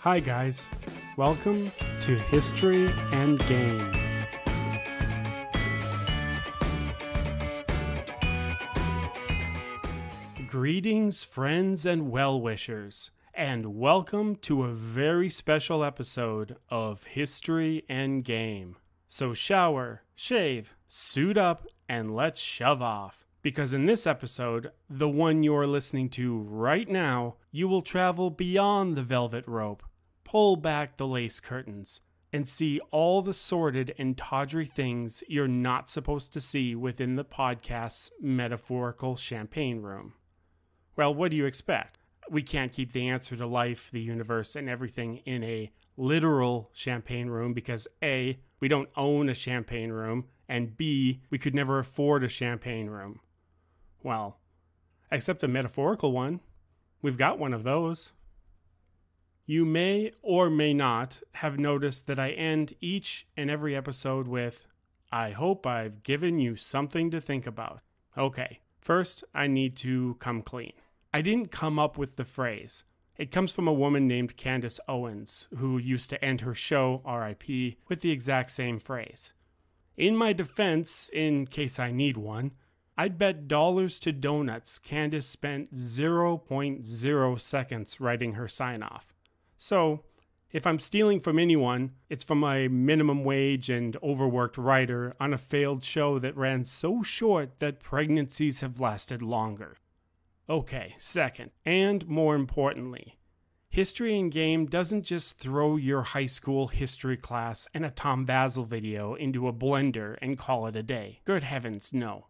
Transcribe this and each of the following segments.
Hi guys, welcome to History and Game. Greetings, friends and well-wishers, and welcome to a very special episode of History and Game. So shower, shave, suit up, and let's shove off. Because in this episode, the one you're listening to right now, you will travel beyond the velvet rope, pull back the lace curtains, and see all the sordid and tawdry things you're not supposed to see within the podcast's metaphorical champagne room. Well, what do you expect? We can't keep the answer to life, the universe, and everything in a literal champagne room because A, we don't own a champagne room, and B, we could never afford a champagne room. Well, except a metaphorical one. We've got one of those. You may or may not have noticed that I end each and every episode with, I hope I've given you something to think about. Okay, first I need to come clean. I didn't come up with the phrase. It comes from a woman named Candace Owens, who used to end her show, R.I.P., with the exact same phrase. In my defense, in case I need one, I'd bet dollars to donuts Candace spent 0.0 seconds writing her sign-off. So, if I'm stealing from anyone, it's from a minimum wage and overworked writer on a failed show that ran so short that pregnancies have lasted longer. Okay, second, and more importantly, History and Game doesn't just throw your high school history class and a Tom Vasel video into a blender and call it a day. Good heavens, no.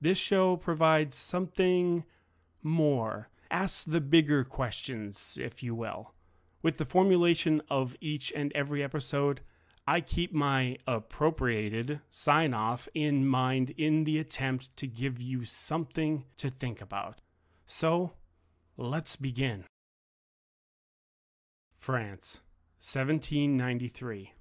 This show provides something more. Asks the bigger questions, if you will. With the formulation of each and every episode, I keep my appropriated sign-off in mind in the attempt to give you something to think about. So, let's begin. France, 1793.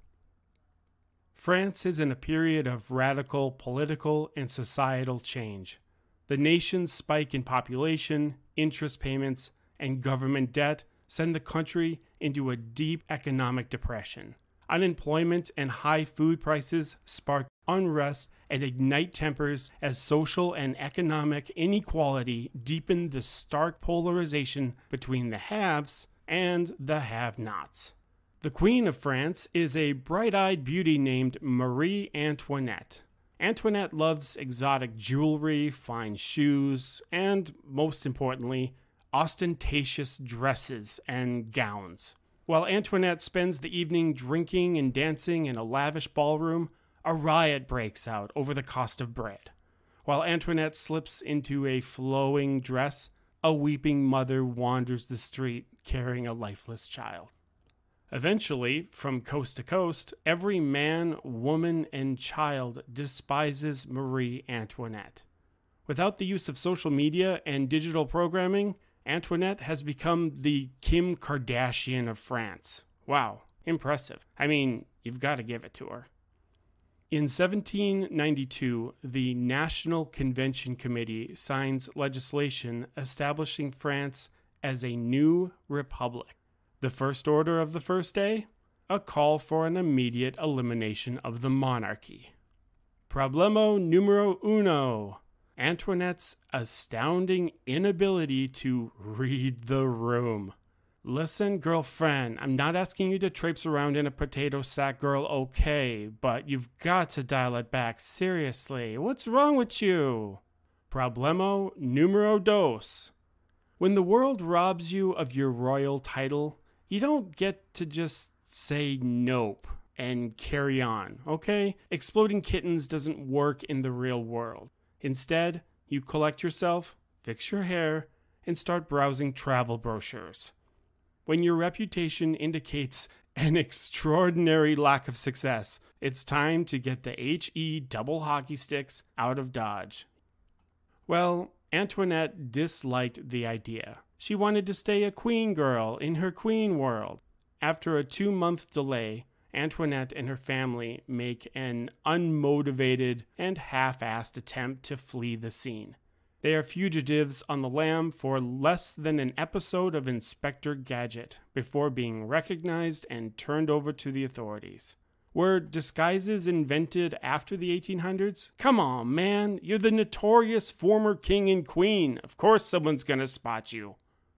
France is in a period of radical political and societal change. The nation's spike in population, interest payments, and government debt send the country into a deep economic depression. Unemployment and high food prices spark unrest and ignite tempers as social and economic inequality deepen the stark polarization between the haves and the have-nots. The Queen of France is a bright-eyed beauty named Marie Antoinette. Antoinette loves exotic jewelry, fine shoes, and, most importantly, ostentatious dresses and gowns. While Antoinette spends the evening drinking and dancing in a lavish ballroom, a riot breaks out over the cost of bread. While Antoinette slips into a flowing dress, a weeping mother wanders the street carrying a lifeless child. Eventually, from coast to coast, every man, woman, and child despises Marie Antoinette. Without the use of social media and digital programming, Antoinette has become the Kim Kardashian of France. Wow, impressive. I mean, you've got to give it to her. In 1792, the National Convention Committee signs legislation establishing France as a new republic. The first order of the first day? A call for an immediate elimination of the monarchy. Problema numero uno. Antoinette's astounding inability to read the room. Listen, girlfriend, I'm not asking you to traipse around in a potato sack, girl, okay, but you've got to dial it back, seriously. What's wrong with you? Problema numero dos. When the world robs you of your royal title, you don't get to just say nope and carry on, okay? Exploding kittens doesn't work in the real world. Instead, you collect yourself, fix your hair, and start browsing travel brochures. When your reputation indicates an extraordinary lack of success, it's time to get the HE double hockey sticks out of Dodge. Well, Antoinette disliked the idea. She wanted to stay a queen girl in her queen world. After a 2-month delay, Antoinette and her family make an unmotivated and half-assed attempt to flee the scene. They are fugitives on the lam for less than an episode of Inspector Gadget before being recognized and turned over to the authorities. Were disguises invented after the 1800s? Come on, man. You're the notorious former king and queen. Of course someone's gonna spot you.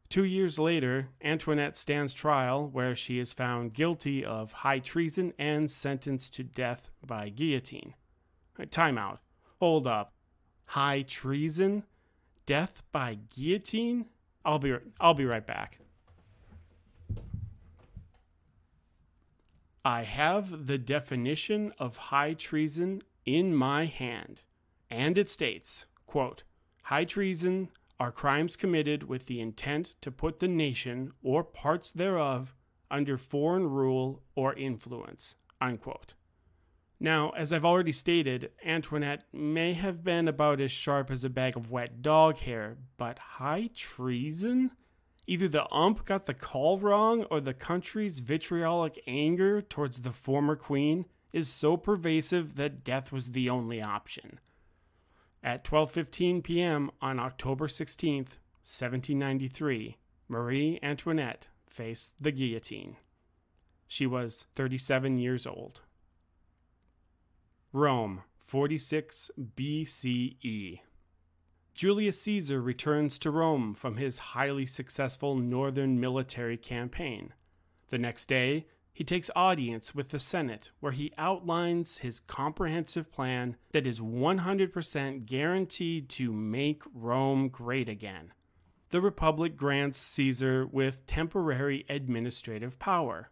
2 years later, Antoinette stands trial where she is found guilty of high treason and sentenced to death by guillotine. Time out. Hold up. High treason? Death by guillotine? I'll be right back. I have the definition of high treason in my hand, and it states, quote, "High treason are crimes committed with the intent to put the nation or parts thereof under foreign rule or influence," unquote. Now, as I've already stated, Antoinette may have been about as sharp as a bag of wet dog hair, but high treason? Either the got the call wrong, or the country's vitriolic anger towards the former queen is so pervasive that death was the only option. At 12:15 p.m. on October 16th, 1793, Marie Antoinette faced the guillotine. She was 37 years old. Rome, 46 BCE. Julius Caesar returns to Rome from his highly successful northern military campaign. The next day, he takes audience with the Senate, where he outlines his comprehensive plan that is 100% guaranteed to make Rome great again. The Republic grants Caesar with temporary administrative power.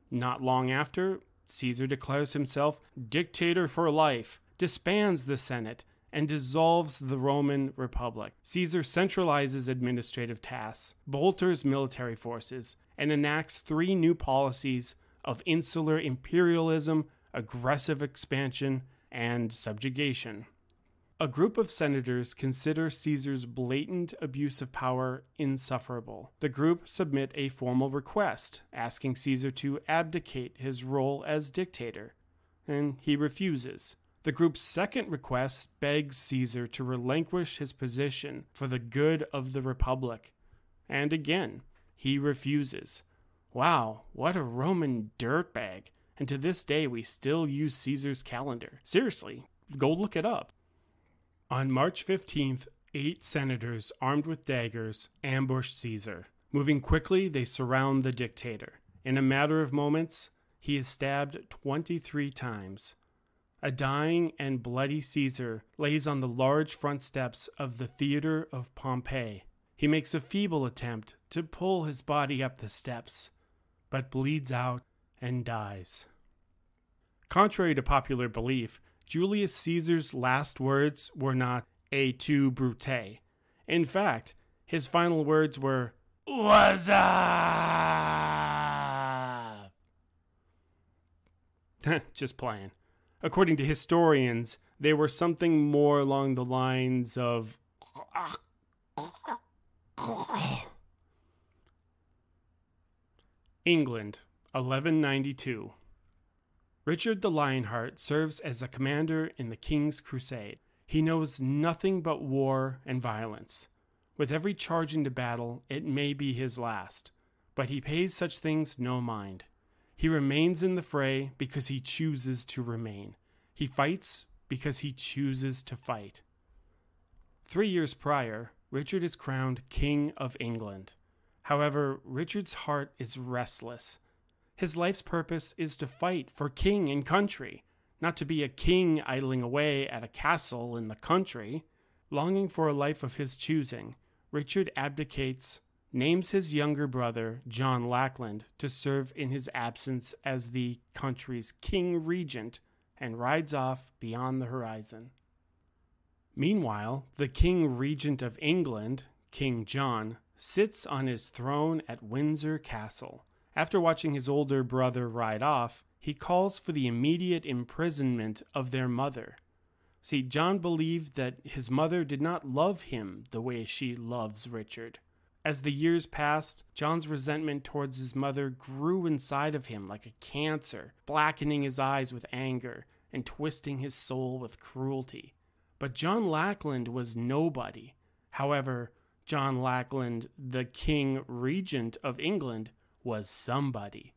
Not long after, Caesar declares himself dictator for life, disbands the Senate, and dissolves the Roman Republic. Caesar centralizes administrative tasks, bolsters military forces, and enacts 3 new policies of insular imperialism, aggressive expansion, and subjugation. A group of senators consider Caesar's blatant abuse of power insufferable. The group submit a formal request asking Caesar to abdicate his role as dictator, and he refuses. The group's second request begs Caesar to relinquish his position for the good of the Republic, and again, he refuses. Wow, what a Roman dirtbag. And to this day, we still use Caesar's calendar. Seriously, go look it up. On March 15th, 8 senators armed with daggers ambush Caesar. Moving quickly, they surround the dictator. In a matter of moments, he is stabbed 23 times. A dying and bloody Caesar lays on the large front steps of the Theater of Pompey. He makes a feeble attempt to pull his body up the steps, but bleeds out and dies. Contrary to popular belief, Julius Caesar's last words were not "et tu, Brute." In fact, his final words were "What's up?" Just playing. According to historians, they were something more along the lines of England, 1192. Richard the Lionheart serves as a commander in the King's Crusade. He knows nothing but war and violence. With every charge into battle, it may be his last, but he pays such things no mind. He remains in the fray because he chooses to remain. He fights because he chooses to fight. 3 years prior, Richard is crowned King of England. However, Richard's heart is restless. His life's purpose is to fight for king and country, not to be a king idling away at a castle in the country. Longing for a life of his choosing, Richard abdicates, names his younger brother, John Lackland, to serve in his absence as the country's king regent, and rides off beyond the horizon. Meanwhile, the king regent of England, King John, sits on his throne at Windsor Castle. After watching his older brother ride off, he calls for the immediate imprisonment of their mother. See, John believed that his mother did not love him the way she loves Richard. As the years passed, John's resentment towards his mother grew inside of him like a cancer, blackening his eyes with anger and twisting his soul with cruelty. But John Lackland was nobody. However, John Lackland, the King Regent of England, was somebody.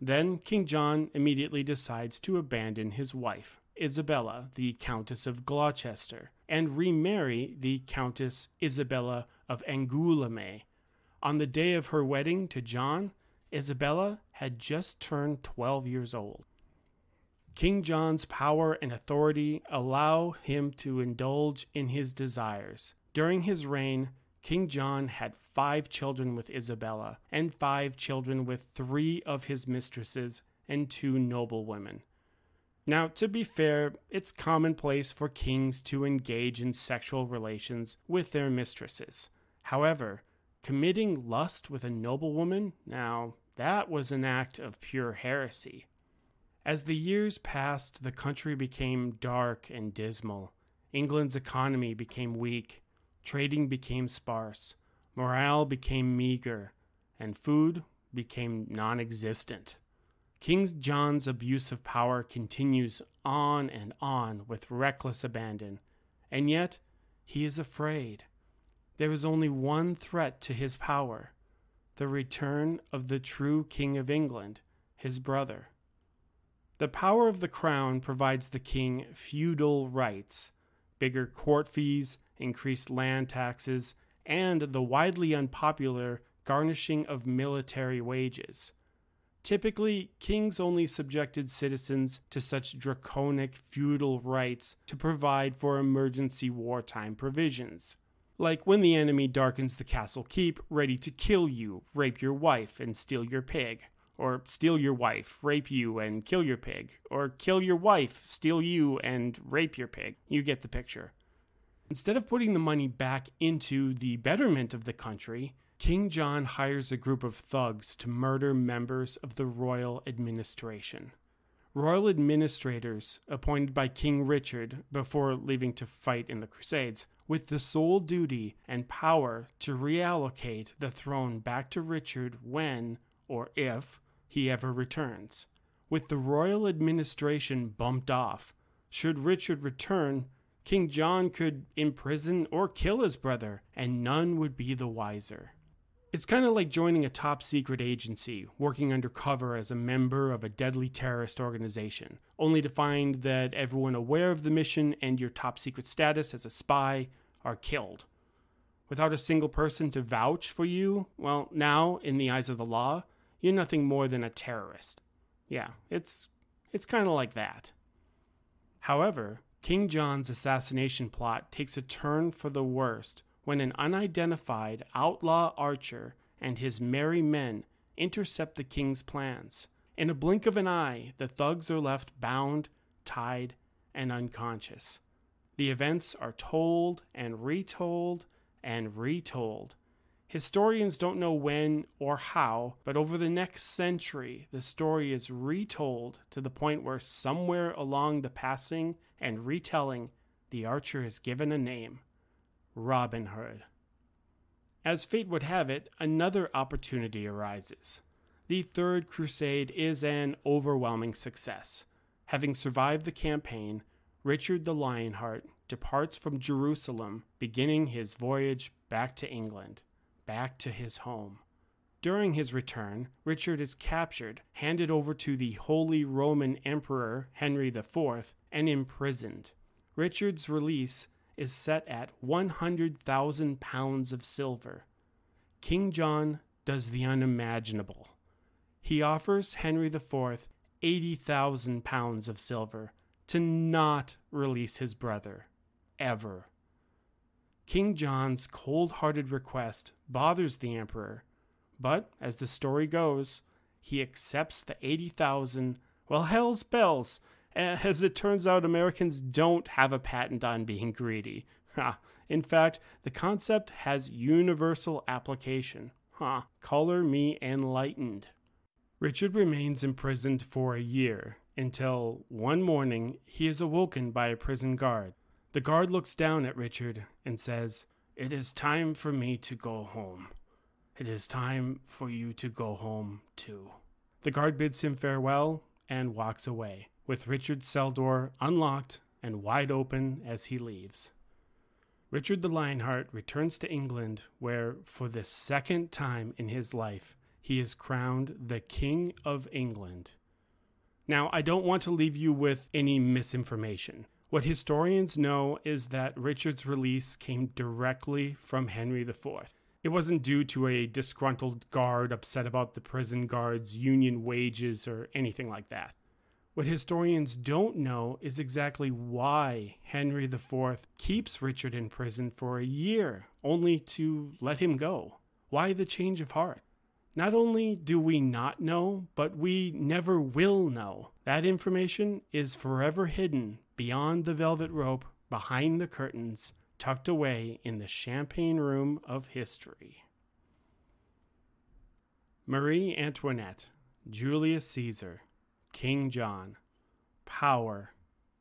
Then King John immediately decides to abandon his wife, Isabella, the Countess of Gloucester, and remarry the Countess Isabella of Angoulême. On the day of her wedding to John, Isabella had just turned 12 years old. King John's power and authority allow him to indulge in his desires. During his reign, King John had 5 children with Isabella, and 5 children with 3 of his mistresses and 2 noblewomen. Now, to be fair, it's commonplace for kings to engage in sexual relations with their mistresses. However, committing lust with a noblewoman, now, that was an act of pure heresy. As the years passed, the country became dark and dismal. England's economy became weak. Trading became sparse, morale became meager, and food became non-existent. King John's abuse of power continues on and on with reckless abandon, and yet he is afraid. There is only one threat to his power: the return of the true King of England, his brother. The power of the crown provides the king feudal rights, bigger court fees, increased land taxes, and the widely unpopular garnishing of military wages. Typically, kings only subjected citizens to such draconic feudal rights to provide for emergency wartime provisions. Like when the enemy darkens the castle keep, ready to kill you, rape your wife, and steal your pig. Or steal your wife, rape you, and kill your pig. Or kill your wife, steal you, and rape your pig. You get the picture. Instead of putting the money back into the betterment of the country, King John hires a group of thugs to murder members of the royal administration. Royal administrators, appointed by King Richard before leaving to fight in the Crusades, with the sole duty and power to reallocate the throne back to Richard when, or if, he ever returns. With the royal administration bumped off, should Richard return, King John could imprison or kill his brother, and none would be the wiser. It's kind of like joining a top-secret agency, working undercover as a member of a deadly terrorist organization, only to find that everyone aware of the mission and your top-secret status as a spy are killed. Without a single person to vouch for you, well, now, in the eyes of the law, you're nothing more than a terrorist. Yeah, it's kind of like that. However, King John's assassination plot takes a turn for the worst when an unidentified outlaw archer and his merry men intercept the king's plans. In a blink of an eye, the thugs are left bound, tied, and unconscious. The events are told and retold and retold. Historians don't know when or how, but over the next century, the story is retold to the point where somewhere along the passing and retelling, the archer is given a name: Robin Hood. As fate would have it, another opportunity arises. The Third Crusade is an overwhelming success. Having survived the campaign, Richard the Lionheart departs from Jerusalem, beginning his voyage back to England, back to his home. During his return, Richard is captured, handed over to the Holy Roman Emperor Henry IV, and imprisoned. Richard's release is set at 100,000 pounds of silver. King John does the unimaginable. He offers Henry IV 80,000 pounds of silver to not release his brother, ever. King John's cold-hearted request bothers the emperor, but, as the story goes, he accepts the 80,000, well, hell's bells. As it turns out, Americans don't have a patent on being greedy. In fact, the concept has universal application. Color me enlightened. Richard remains imprisoned for a year, until one morning he is awoken by a prison guard. The guard looks down at Richard and says, "It is time for me to go home. It is time for you to go home, too." The guard bids him farewell and walks away, with Richard's cell door unlocked and wide open as he leaves. Richard the Lionheart returns to England, where, for the second time in his life, he is crowned the King of England. Now, I don't want to leave you with any misinformation. What historians know is that Richard's release came directly from Henry IV. It wasn't due to a disgruntled guard upset about the prison guards' union wages or anything like that. What historians don't know is exactly why Henry IV keeps Richard in prison for a year, only to let him go. Why the change of heart? Not only do we not know, but we never will know. That information is forever hidden beyond the velvet rope, behind the curtains, tucked away in the champagne room of history. Marie Antoinette, Julius Caesar, King John. Power,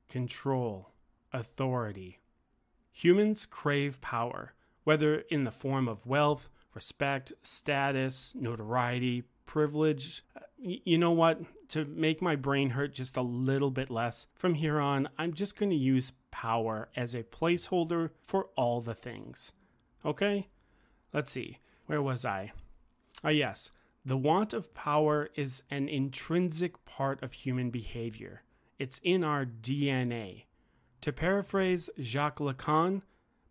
control, authority. Humans crave power, whether in the form of wealth, respect, status, notoriety, privilege. You know what? To make my brain hurt just a little bit less, from here on, I'm just going to use power as a placeholder for all the things. Okay? Let's see. Where was I? Yes. The want of power is an intrinsic part of human behavior. It's in our DNA. To paraphrase Jacques Lacan,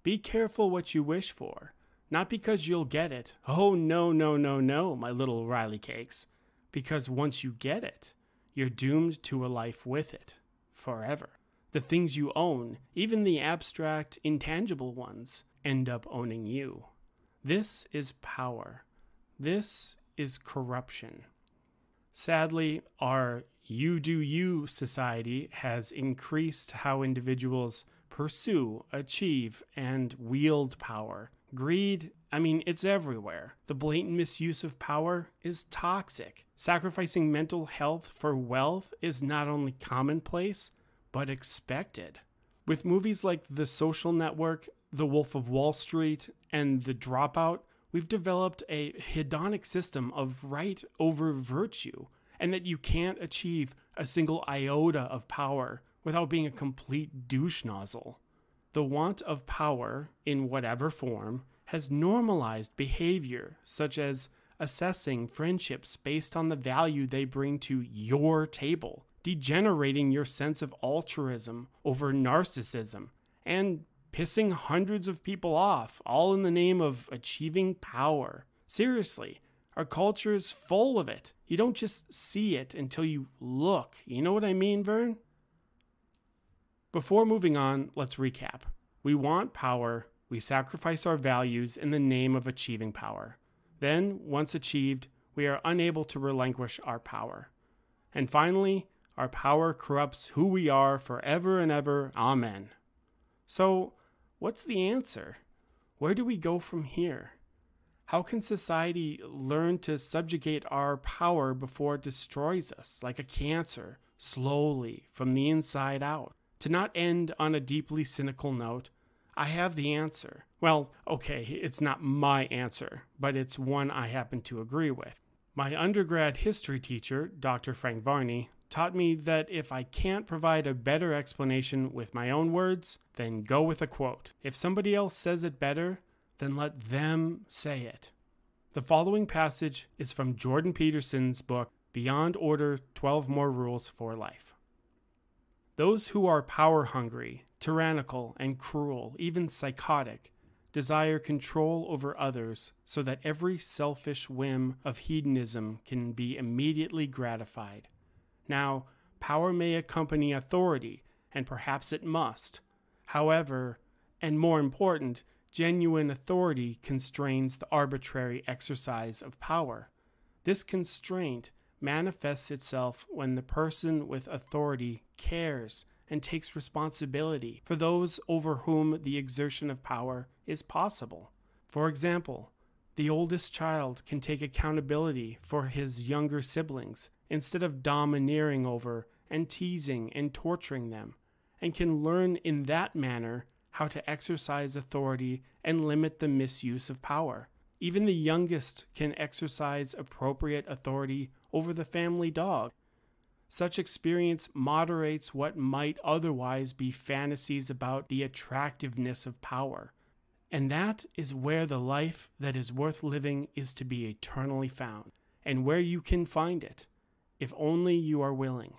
be careful what you wish for. Not because you'll get it. Oh, no, no, no, no, my little Riley cakes. Because once you get it, you're doomed to a life with it. Forever. The things you own, even the abstract, intangible ones, end up owning you. This is power. This is corruption. Sadly, our you do you society has increased how individuals pursue, achieve, and wield power. Greed, it's everywhere. The blatant misuse of power is toxic. Sacrificing mental health for wealth is not only commonplace, but expected. With movies like The Social Network, The Wolf of Wall Street, and The Dropout, we've developed a hedonic system of right over virtue, and that you can't achieve a single iota of power without being a complete douche nozzle. The want of power, in whatever form, has normalized behavior such as assessing friendships based on the value they bring to your table, degenerating your sense of altruism over narcissism, and pissing hundreds of people off, all in the name of achieving power. Seriously, our culture is full of it. You don't just see it until you look. You know what I mean, Vern? Before moving on, let's recap. We want power. We sacrifice our values in the name of achieving power. Then, once achieved, we are unable to relinquish our power. And finally, our power corrupts who we are forever and ever. Amen. So, what's the answer? Where do we go from here? How can society learn to subjugate our power before it destroys us like a cancer, slowly, from the inside out? To not end on a deeply cynical note, I have the answer. Well, okay, it's not my answer, but it's one I happen to agree with. My undergrad history teacher, Dr. Frank Varney, taught me that if I can't provide a better explanation with my own words, then go with a quote. If somebody else says it better, then let them say it. The following passage is from Jordan Peterson's book, Beyond Order, 12 More Rules for Life. Those who are power-hungry, tyrannical, and cruel, even psychotic, desire control over others so that every selfish whim of hedonism can be immediately gratified. Now, power may accompany authority, and perhaps it must. However, and more important, genuine authority constrains the arbitrary exercise of power. This constraint manifests itself when the person with authority cares and takes responsibility for those over whom the exertion of power is possible. For example, the oldest child can take accountability for his younger siblings instead of domineering over and teasing and torturing them, and can learn in that manner how to exercise authority and limit the misuse of power. Even the youngest can exercise appropriate authority over the family dog. Such experience moderates what might otherwise be fantasies about the attractiveness of power, And that is where the life that is worth living is to be eternally found, and where you can find it, if only you are willing.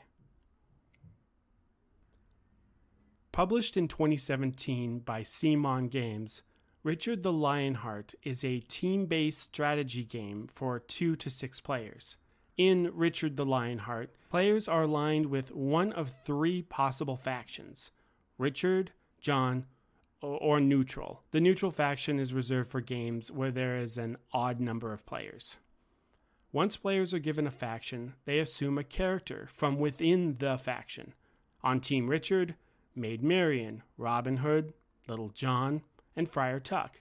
Published in 2017 by Beaumont Games, Richard the Lionheart is a team-based strategy game for 2 to 6 players. In Richard the Lionheart, players are aligned with one of 3 possible factions: Richard, John, or neutral. The neutral faction is reserved for games where there is an odd number of players. Once players are given a faction, they assume a character from within the faction. On Team Richard, Maid Marian, Robin Hood, Little John, and Friar Tuck.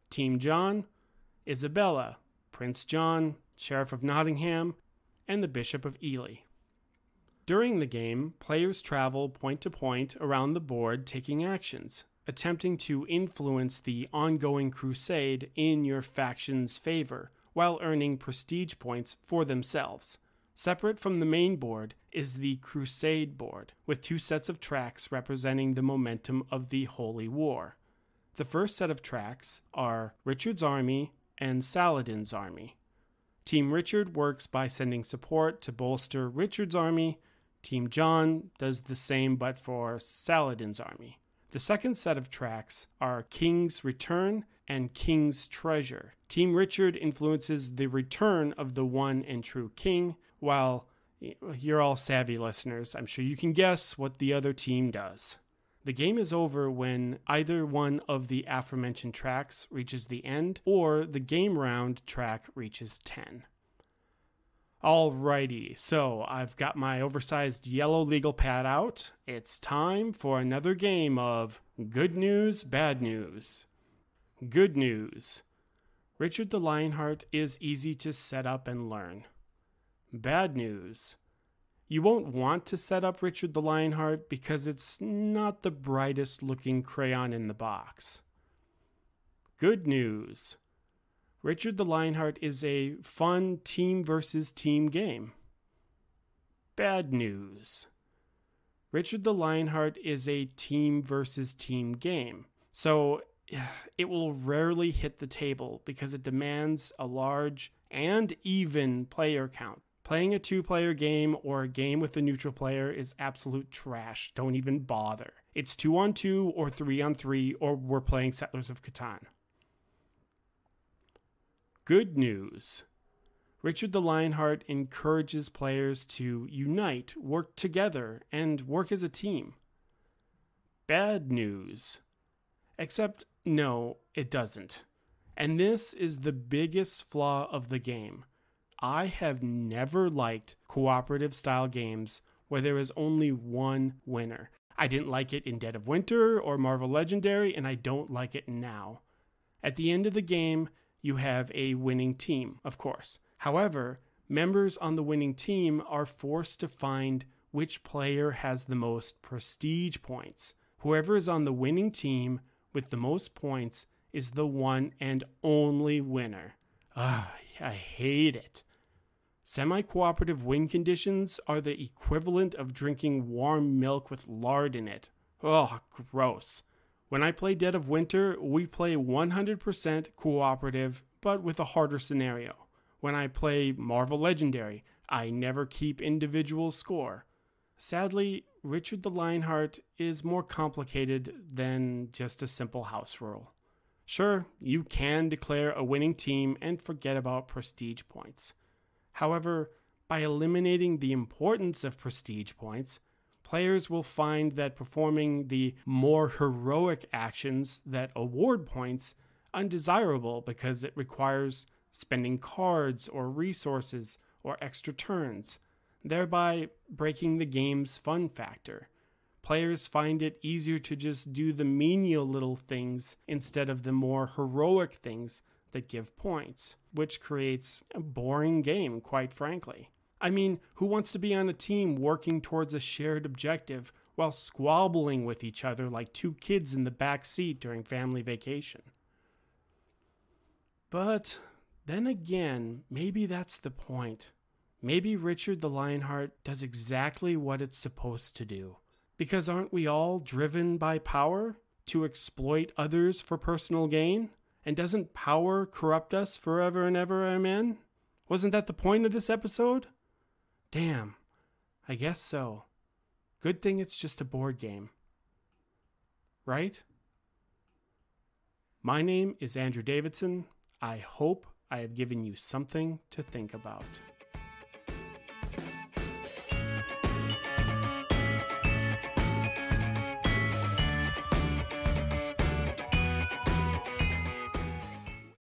Team John, Isabella, Prince John, Sheriff of Nottingham, and the Bishop of Ely. During the game, players travel point to point around the board taking actions, attempting to influence the ongoing crusade in your faction's favor while earning prestige points for themselves. Separate from the main board is the Crusade board, with 2 sets of tracks representing the momentum of the Holy War. The first set of tracks are Richard's army and Saladin's army. Team Richard works by sending support to bolster Richard's army. Team John does the same but for Saladin's army. The second set of tracks are King's Return and King's Treasure. Team Richard influences the return of the one and true king, while you're all savvy listeners, I'm sure you can guess what the other team does. The game is over when either one of the aforementioned tracks reaches the end, or the game round track reaches 10. Alrighty, so I've got my oversized yellow legal pad out. It's time for another game of Good News, Bad News. Good news. Richard the Lionheart is easy to set up and learn. Bad news. You won't want to set up Richard the Lionheart because it's not the brightest looking crayon in the box. Good news. Richard the Lionheart is a fun team versus team game. Bad news. Richard the Lionheart is a team versus team game, so it will rarely hit the table because it demands a large and even player count. Playing a 2-player game or a game with a neutral player is absolute trash. Don't even bother. It's 2-on-2 or 3-on-3, or we're playing Settlers of Catan. Good news. Richard the Lionheart encourages players to unite, work together, and work as a team. Bad news. Except, no, it doesn't. And this is the biggest flaw of the game. I have never liked cooperative style games where there is only one winner. I didn't like it in Dead of Winter or Marvel Legendary, and I don't like it now. At the end of the game, you have a winning team, of course. However, members on the winning team are forced to find which player has the most prestige points. Whoever is on the winning team with the most points is the one and only winner. I hate it. Semi-cooperative win conditions are the equivalent of drinking warm milk with lard in it. Oh, gross. When I play Dead of Winter, we play 100% cooperative, but with a harder scenario. When I play Marvel Legendary, I never keep individual score. Sadly, Richard the Lionheart is more complicated than just a simple house rule. Sure, you can declare a winning team and forget about prestige points. However, by eliminating the importance of prestige points, players will find that performing the more heroic actions that award points undesirable because it requires spending cards or resources or extra turns, thereby breaking the game's fun factor. Players find it easier to just do the menial little things instead of the more heroic things that give points, which creates a boring game, quite frankly. I mean, who wants to be on a team working towards a shared objective while squabbling with each other like 2 kids in the back seat during family vacation? But then again, maybe that's the point. Maybe Richard the Lionheart does exactly what it's supposed to do. Because aren't we all driven by power? to exploit others for personal gain? And doesn't power corrupt us forever and ever, amen? Wasn't that the point of this episode? Damn, I guess so. Good thing it's just a board game. Right? My name is Andrew Davidson. I hope I have given you something to think about.